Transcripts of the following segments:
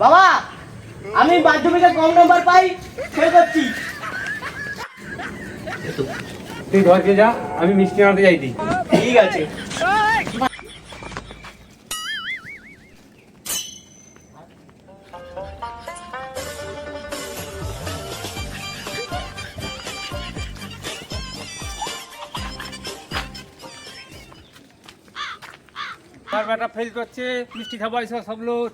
বাবা, আমি মাধ্যমিকে কম নাম্বার পাই, ফেল করছি। তুই ঘরকে যা, আমি মিষ্টি আনতে যাইতি। ঠিক আছে। তার বেটা ফেল করছে, মিষ্টি খাবো এসব সব লোক।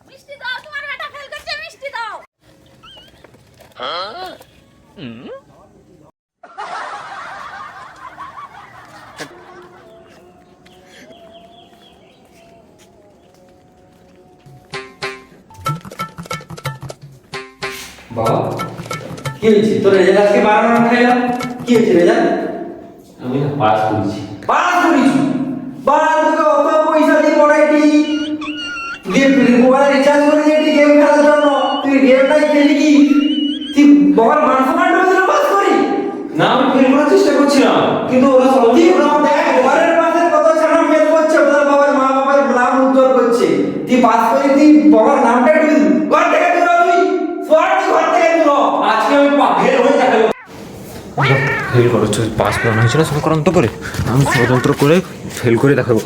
মিষ্টি দাও, তোমার বেটা ফেল করছে, মিষ্টি দাও। বাবা কি হয়েছে তোর রেজাল্ট আজকে 12 নম্বর খাইলাম কি হয়েছে রেজাল্ট আমি না পাস করেছি। পাস করিস বাবা তোকে অত পয়সা দিয়ে পড়াইটি দিয়ে মোবাইল রিচার্জ করে দিয়েটি গেম খেলার জন্য তুই গেমটাই খেলি কি তুই বাবার মান সম্মান দিল পাস করি না আমি ফেল করার চেষ্টা করছিলাম, কিন্তু ওরা সব তুই দেখ ঘরের পাশে কত ছানা ফেল করছে ওদের বাবার মা বাবার নাম উজ্জ্বল করছে তুই পাস করে তুই বাবার নামটা একটু ঘর থেকে দূর তুই সোয়ার তুই ঘর থেকে দূর আজকে আমি ফেল হয়ে দেখাবো। ফেল করছো, পাস করানো হয়েছিল সংক্রান্ত করে, আমি ষড়যন্ত্র করে ফেল করে দেখাবো।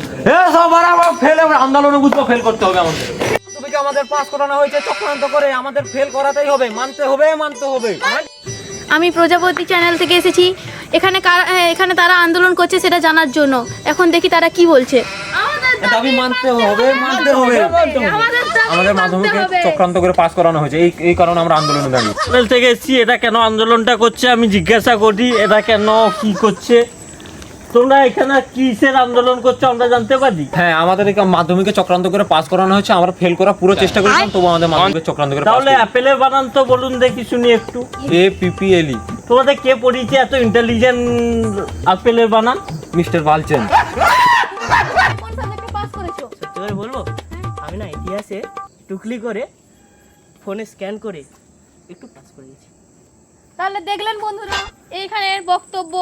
ফেল আন্দোলনে বুঝবো, ফেল করতে হবে আমাদের। মাধ্যমিকে আমাদের পাস করানো হয়েছে চক্রান্ত করে, আমাদের ফেল করাতেই হবে, মানতে হবে, মানতে হবে। আমি প্রজাপতি চ্যানেল থেকে এসেছি। এখানে তারা আন্দোলন করছে সেটা জানার জন্য। এখন দেখি তারা কি বলছে। দাবি মানতে হবে, মানতে হবে। আমাদের মাধ্যমিকে চক্রান্ত করে পাস করানো হয়েছে, এই কারণে আমরা আন্দোলনে দাঁড়িয়ে। চ্যানেল থেকে এসেছি, এটা কেন আন্দোলনটা করছে আমি জিজ্ঞাসা করি, এটা কেন কি করছে, তোমরা এখানে কিসের আন্দোলন করছো আমরা জানতে পারি? হ্যাঁ, আমাদের মাধ্যমিকে চক্রান্ত করে পাস করানো হয়েছে, আমরা ফেল করার পুরো চেষ্টা করেছিলাম, তবু আমাদের মাধ্যমিকে চক্রান্ত করে তাহলে অ্যাপেলের বানান তো বলুন দেখি শুনি একটু। APPLE। তোমাদের কে পড়িয়েছে এত ইন্টেলিজেন্ট অ্যাপেলের বানান? মিস্টার বালচেন। কোন সাবজেক্টে পাস করেছো? সত্যি করে বলবো, আমি না ইতিহাসে টুকলি করে ফোনে স্ক্যান করে একটু পাস করে গেছি। তাহলে দেখলেন বন্ধুরা এইখানে বক্তব্য।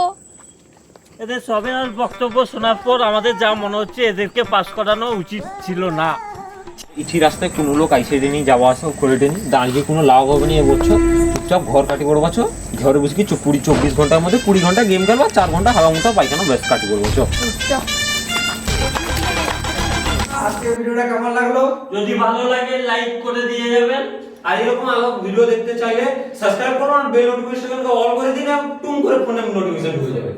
এদের সবের বক্তব্য শোনার পর আমাদের যা মনে হচ্ছে এদেরকে পাস করানো উচিত ছিল না। ইঠি রাস্তায় কোনো লোক আইসে নিয়ে যাওয়া আসা করে দেনি, দাঁড়িয়ে কোনো লাভ হবে না এবছর। চুপচাপ ঘর কাটি করবো, ঘরে বসে কি 24 ঘন্টার মধ্যে 20 ঘন্টা গেম খেলবা, 4 ঘন্টা হাওয়া মুখা পায়খানা বেশ কাটি করবো। আজকে ভিডিওটা কেমন লাগলো যদি ভালো লাগে লাইক করে দিয়ে যাবেন, আর এরকম আরো ভিডিও দেখতে চাইলে সাবস্ক্রাইব করুন আর বেল নোটিফিকেশনকে অল করে দিন, টুম করে ফোনে নোটিফিকেশন ঢুকে যাবে।